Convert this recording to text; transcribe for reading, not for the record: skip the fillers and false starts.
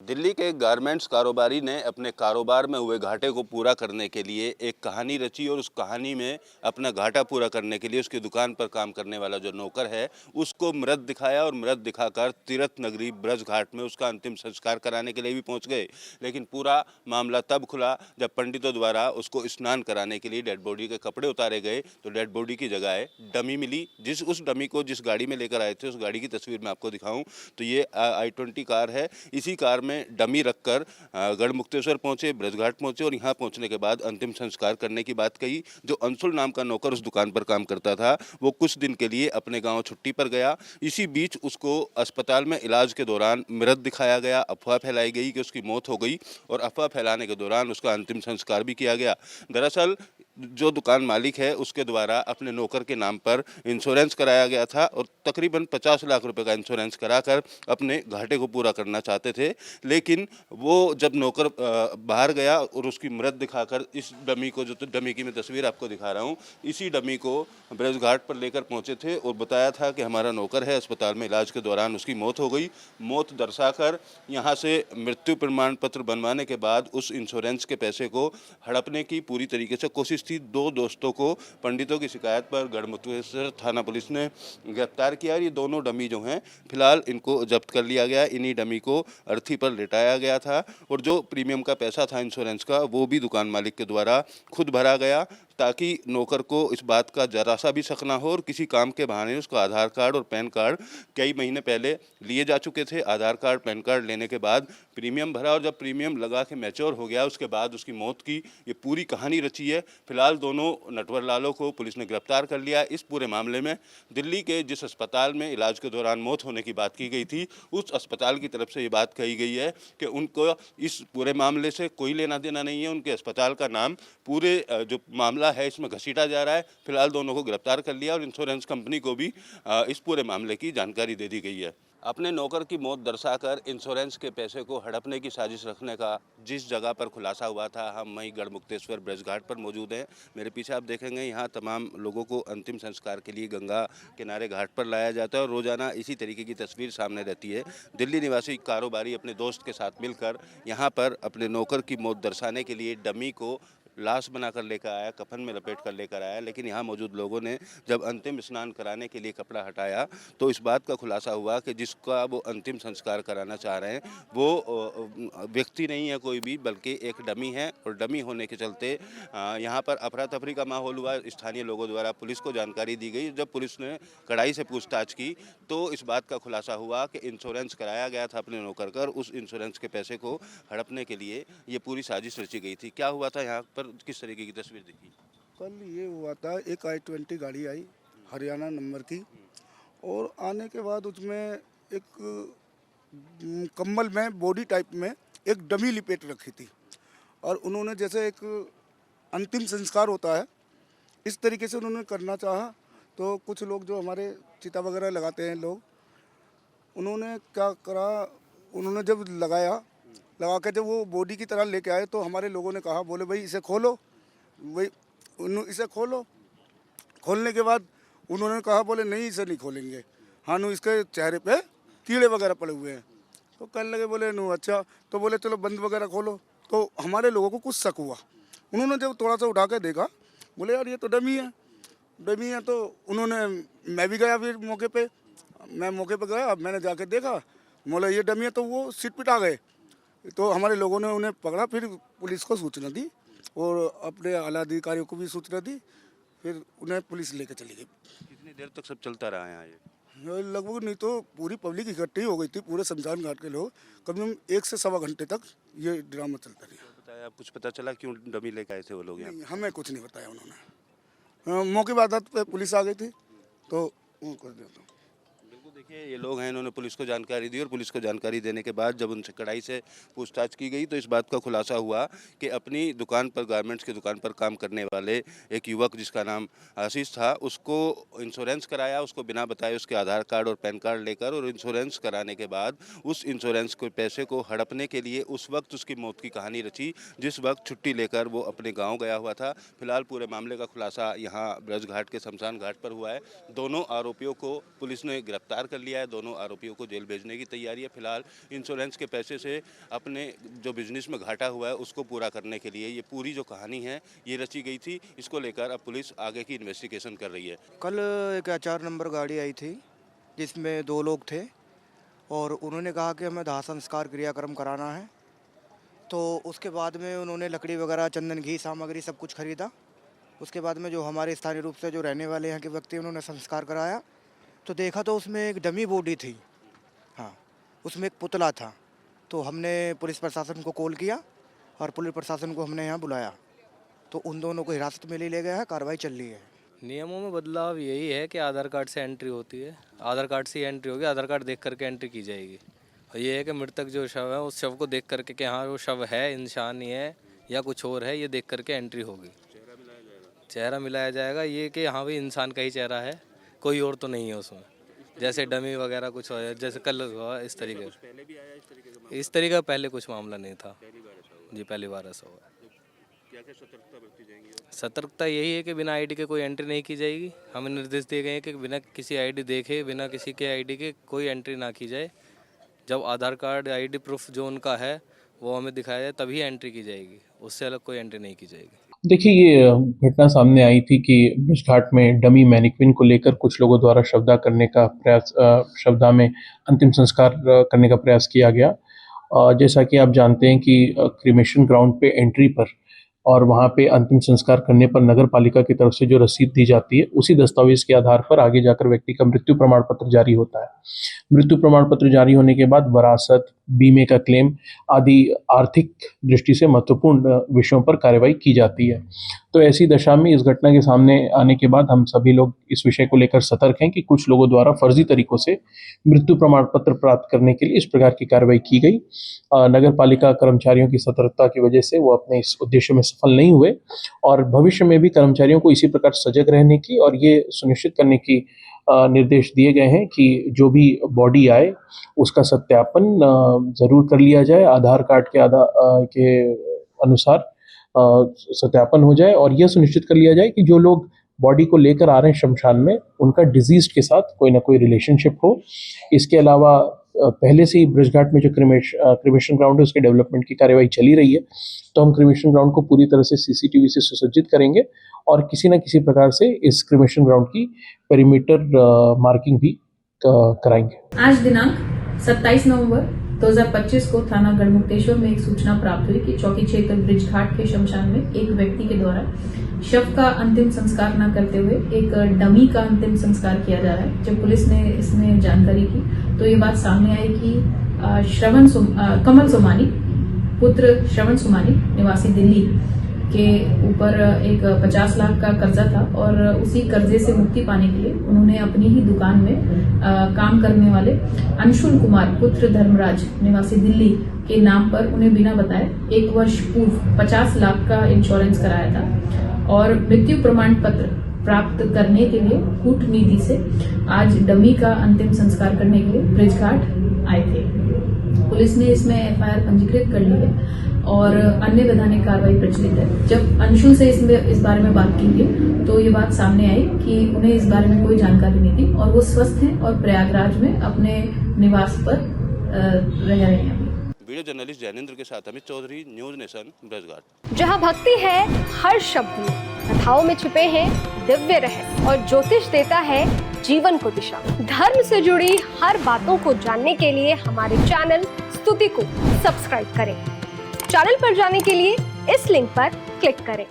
दिल्ली के गारमेंट्स कारोबारी ने अपने कारोबार में हुए घाटे को पूरा करने के लिए एक कहानी रची और उस कहानी में अपना घाटा पूरा करने के लिए उसकी दुकान पर काम करने वाला जो नौकर है उसको मृत दिखाया और मृत दिखाकर तीर्थ नगरी ब्रज घाट में उसका अंतिम संस्कार कराने के लिए भी पहुंच गए। लेकिन पूरा मामला तब खुला जब पंडितों द्वारा उसको स्नान कराने के लिए डेड बॉडी के कपड़े उतारे गए तो डेड बॉडी की जगह डमी मिली। उस डमी को जिस गाड़ी में लेकर आए थे उस गाड़ी की तस्वीर मैं आपको दिखाऊं तो ये i20 कार है। इसी कार में डमी रखकर गढ़मुक्तेश्वर पहुंचे, ब्रजघाट पहुंचे और यहां पहुंचने के बाद अंतिम संस्कार करने की बात कही। जो अंशुल नाम का नौकर उस दुकान पर काम करता था वो कुछ दिन के लिए अपने गांव छुट्टी पर गया। इसी बीच उसको अस्पताल में इलाज के दौरान मृत दिखाया गया। अफवाह फैलाई गई कि उसकी मौत हो गई और अफवाह फैलाने के दौरान उसका अंतिम संस्कार भी किया गया। दरअसल जो दुकान मालिक है उसके द्वारा अपने नौकर के नाम पर इंश्योरेंस कराया गया था और तकरीबन 50 लाख रुपए का इंश्योरेंस कराकर अपने घाटे को पूरा करना चाहते थे। लेकिन वो जब नौकर बाहर गया और उसकी मृत दिखाकर इस डमी को, जो तो डमी की मैं तस्वीर आपको दिखा रहा हूँ, इसी डमी को ब्रज घाट पर लेकर पहुंचे थे और बताया था कि हमारा नौकर है, अस्पताल में इलाज के दौरान उसकी मौत हो गई। मौत दर्शाकर यहाँ से मृत्यु प्रमाण पत्र बनवाने के बाद उस इंश्योरेंस के पैसे को हड़पने की पूरी तरीके से कोशिश थी। दो दोस्तों को पंडितों की शिकायत पर गढ़मुक्तेश्वर थाना पुलिस ने गिरफ्तार किया। ये दोनों डमी जो हैं फिलहाल इनको जब्त कर लिया गया। इन्हीं डमी को अर्थी पर लिटाया गया था और जो प्रीमियम का पैसा था इंश्योरेंस का वो भी दुकान मालिक के द्वारा खुद भरा गया ताकि नौकर को इस बात का जरा सा भी शक ना हो। और किसी काम के बहाने उसका आधार कार्ड और पैन कार्ड कई महीने पहले लिए जा चुके थे। आधार कार्ड पैन कार्ड लेने के बाद प्रीमियम भरा और जब प्रीमियम लगा के मैच्योर हो गया उसके बाद उसकी मौत की ये पूरी कहानी रची है। फिलहाल दोनों नटवर लालों को पुलिस ने गिरफ्तार कर लिया। इस पूरे मामले में दिल्ली के जिस अस्पताल में इलाज के दौरान मौत होने की बात की गई थी उस अस्पताल की तरफ से ये बात कही गई है कि उनको इस पूरे मामले से कोई लेना देना नहीं है। उनके अस्पताल का नाम पूरे जो मामला है इसमें घसीटा जा रहा है। फिलहाल दोनों को गिरफ्तार कर लिया और इंश्योरेंस कंपनी को भी इस पूरे मामले की जानकारी दे दी गई है। अपने नौकर की मौत दर्शाकर इंश्योरेंस के पैसे को हड़पने की साजिश रखने का जिस जगह पर खुलासा हुआ था, हम वहीं गढ़मुक्तेश्वर ब्रज घाट पर मौजूद हैं। मेरे पीछे आप देखेंगे यहाँ तमाम लोगों को अंतिम संस्कार के लिए गंगा किनारे घाट पर लाया जाता है और रोजाना इसी तरीके की तस्वीर सामने रहती है। दिल्ली निवासी कारोबारी अपने दोस्त के साथ मिलकर यहाँ पर अपने नौकर की मौत दर्शाने के लिए डमी को लाश बनाकर लेकर आया, कफन में लपेट कर लेकर आया। लेकिन यहाँ मौजूद लोगों ने जब अंतिम स्नान कराने के लिए कपड़ा हटाया तो इस बात का खुलासा हुआ कि जिसका वो अंतिम संस्कार कराना चाह रहे हैं वो व्यक्ति नहीं है कोई भी, बल्कि एक डमी है। और डमी होने के चलते यहाँ पर अफरा तफरी का माहौल हुआ। स्थानीय लोगों द्वारा पुलिस को जानकारी दी गई। जब पुलिस ने कड़ाई से पूछताछ की तो इस बात का खुलासा हुआ कि इंश्योरेंस कराया गया था अपने नौकर कर, उस इंश्योरेंस के पैसे को हड़पने के लिए ये पूरी साजिश रची गई थी। क्या हुआ था यहाँ पर, किस तरीके की तस्वीर दिखी? कल ये हुआ था, एक i20 गाड़ी आई हरियाणा नंबर की और आने के बाद उसमें एक कम्बल में बॉडी टाइप में एक डमी लिपेट रखी थी और उन्होंने जैसे एक अंतिम संस्कार होता है इस तरीके से उन्होंने करना चाहा। तो कुछ लोग जो हमारे चिता वगैरह लगाते हैं लोग, उन्होंने क्या करा, उन्होंने जब लगा के जब वो बॉडी की तरह लेके आए तो हमारे लोगों ने कहा, बोले भाई इसे खोलो, भाई इसे खोलो। खोलने के बाद उन्होंने कहा, बोले नहीं इसे नहीं खोलेंगे, हाँ नु इसके चेहरे पे कीड़े वगैरह पड़े हुए हैं। तो कहने लगे, बोले नु अच्छा, तो बोले चलो बंद वगैरह खोलो। तो हमारे लोगों को कुछ शक हुआ। उन्होंने जब थोड़ा सा उठा के देखा, बोले यार ये तो डमी है। तो उन्होंने, मैं भी गया फिर मौके पे, गया, मैंने जाके देखा, बोले ये डमी है। तो वो सीट पिटा गए। तो हमारे लोगों ने उन्हें पकड़ा, फिर पुलिस को सूचना दी और अपने आला अधिकारियों को भी सूचना दी, फिर उन्हें पुलिस लेकर चली गई। कितनी देर तक सब चलता रहा यहाँ ये? लगभग नहीं तो पूरी पब्लिक इकट्ठी हो गई थी, पूरे शमशान घाट के लोग, कम से कम 1 से सवा घंटे तक ये ड्रामा चलता रहा। बताया, आप कुछ पता चला क्यों डमी लेके आए थे वो लोग यहाँ? हमें कुछ नहीं बताया उन्होंने। मौके बाद पे पुलिस आ गई थी तो वो कर दिया था। बिल्कुल, देखिए ये लोग हैं, इन्होंने पुलिस को जानकारी दी और पुलिस को जानकारी देने के बाद जब उनसे कड़ाई से पूछताछ की गई तो इस बात का खुलासा हुआ कि अपनी दुकान पर, गारमेंट्स की दुकान पर काम करने वाले एक युवक जिसका नाम आशीष था, उसको इंश्योरेंस कराया, उसको बिना बताए उसके आधार कार्ड और पैन कार्ड लेकर, और इंश्योरेंस कराने के बाद उस इंश्योरेंस के पैसे को हड़पने के लिए उस वक्त उसकी मौत की कहानी रची जिस वक्त छुट्टी लेकर वो अपने गाँव गया हुआ था। फिलहाल पूरे मामले का खुलासा यहाँ ब्रज घाट के शमशान घाट पर हुआ है। दोनों आरोपियों को पुलिस ने गिरफ्तार कर लिया है। दोनों आरोपियों को जेल भेजने की तैयारी है। फिलहाल इंश्योरेंस के पैसे से अपने जो बिजनेस में घाटा हुआ है उसको पूरा करने के लिए ये पूरी जो कहानी है ये रची गई थी। इसको लेकर अब पुलिस आगे की इन्वेस्टिगेशन कर रही है। कल एक 4 नंबर गाड़ी आई थी जिसमें 2 लोग थे और उन्होंने कहा कि हमें दाह संस्कार क्रियाक्रम कराना है। तो उसके बाद में उन्होंने लकड़ी वगैरह, चंदन, घी सामग्री सब कुछ खरीदा। उसके बाद में जो हमारे स्थानीय रूप से जो रहने वाले यहाँ के व्यक्ति उन्होंने संस्कार कराया तो देखा तो उसमें एक डमी बॉडी थी। हाँ, उसमें एक पुतला था। तो हमने पुलिस प्रशासन को कॉल किया और पुलिस प्रशासन को हमने यहाँ बुलाया तो उन दोनों को हिरासत में ले गया है। कार्रवाई चल रही है। नियमों में बदलाव यही है कि आधार कार्ड से एंट्री होती है, आधार कार्ड से एंट्री होगी, आधार कार्ड देख करके एंट्री की जाएगी। और ये है कि मृतक जो शव है उस शव को देख करके कि हाँ वो शव है, इंसान ही है या कुछ और है, ये देख करके एंट्री होगी। चेहरा मिलाया जाएगा, ये कि हाँ भाई इंसान का ही चेहरा है, कोई और तो नहीं है उसमें, जैसे डमी वगैरह कुछ हो जैसे कल हुआ इस तरीके से। इस तरीके का पहले कुछ मामला नहीं था जी, पहली बार ऐसा हुआ। सतर्कता यही है कि बिना आईडी के कोई एंट्री नहीं की जाएगी। हमें निर्देश दिए गए हैं कि बिना किसी आईडी देखे, बिना किसी के आईडी के कोई एंट्री ना की जाए। जब आधार कार्ड, आईडी प्रूफ जो उनका है वो हमें दिखाया जाए तभी एंट्री की जाएगी, उससे अलग कोई एंट्री नहीं की जाएगी। देखिए, ये घटना सामने आई थी कि ब्रिज घाट में डमी मैनिक्विन को लेकर कुछ लोगों द्वारा शवदाह करने का प्रयास, शवदाह में अंतिम संस्कार करने का प्रयास किया गया। जैसा कि आप जानते हैं कि क्रिमेशन ग्राउंड पे एंट्री पर और वहाँ पे अंतिम संस्कार करने पर नगर पालिका की तरफ से जो रसीद दी जाती है उसी दस्तावेज के आधार पर आगे जाकर व्यक्ति का मृत्यु प्रमाण पत्र जारी होता है। मृत्यु प्रमाण पत्र जारी होने के बाद वरासत, बीमे का क्लेम आदि आर्थिक दृष्टि से महत्वपूर्ण विषयों पर कार्रवाई की जाती है। तो ऐसी दशा में इस घटना के सामने आने के बाद हम सभी लोग इस विषय को लेकर सतर्क हैं कि कुछ लोगों द्वारा फर्जी तरीकों से मृत्यु प्रमाण पत्र प्राप्त करने के लिए इस प्रकार की कार्रवाई की गई। नगर पालिका कर्मचारियों की सतर्कता की वजह से वो अपने इस उद्देश्य में सफल नहीं हुए और भविष्य में भी कर्मचारियों को इसी प्रकार सजग रहने की और ये सुनिश्चित करने की निर्देश दिए गए हैं कि जो भी बॉडी आए उसका सत्यापन जरूर कर लिया जाए, आधार कार्ड के अनुसार सत्यापन हो जाए और यह सुनिश्चित कर लिया जाए कि जो लोग बॉडी को लेकर आ रहे हैं शमशान में उनका डिजीज के साथ कोई ना कोई रिलेशनशिप हो। इसके अलावा पहले से ही ब्रिज घाट में जो क्रिमेशन ग्राउंड है उसके डेवलपमेंट की कार्यवाही चली रही है, तो हम क्रिमेशन ग्राउंड को पूरी तरह से सीसीटीवी से सुसज्जित करेंगे और किसी न किसी प्रकार से इस क्रिमेशन ग्राउंड की पेरीमीटर मार्किंग भी कराएंगे। आज दिनांक 27 नवंबर 2025 को थाना गढ़मुक्तेश्वर में एक सूचना प्राप्त हुई कि चौकी क्षेत्र ब्रिज घाट के शमशान में एक व्यक्ति के द्वारा शव का अंतिम संस्कार न करते हुए एक डमी का अंतिम संस्कार किया जा रहा है। जब पुलिस ने इसमें जानकारी की तो ये बात सामने आई कि कमल सोमानी पुत्र श्रवण सोमानी निवासी दिल्ली के ऊपर एक 50 लाख का कर्जा था और उसी कर्जे से मुक्ति पाने के लिए उन्होंने अपनी ही दुकान में काम करने वाले अंशुल कुमार पुत्र धर्मराज निवासी दिल्ली के नाम पर उन्हें बिना बताए 1 वर्ष पूर्व 50 लाख का इंश्योरेंस कराया था और मृत्यु प्रमाण पत्र प्राप्त करने के लिए कूटनीति से आज डमी का अंतिम संस्कार करने के लिए ब्रिज घाट आए थे। पुलिस ने इसमें एफआईआर पंजीकृत कर ली है और अन्य वैधानिक कार्रवाई प्रचलित है। जब अंशुल से इस बारे में बात की गई तो ये बात सामने आई कि उन्हें इस बारे में कोई जानकारी नहीं थी और वो स्वस्थ हैं और प्रयागराज में अपने निवास पर रह रहे हैं। वीडियो जर्नलिस्ट जैनेंद्र के साथ अमित चौधरी, न्यूज नेशन, ब्रिज घाट। जहां भक्ति है हर शब्द में, कथाओं में छिपे हैं दिव्य रहस्य और ज्योतिष देता है जीवन को दिशा। धर्म से जुड़ी हर बातों को जानने के लिए हमारे चैनल स्तुति को सब्सक्राइब करें। चैनल पर जाने के लिए इस लिंक पर क्लिक करें।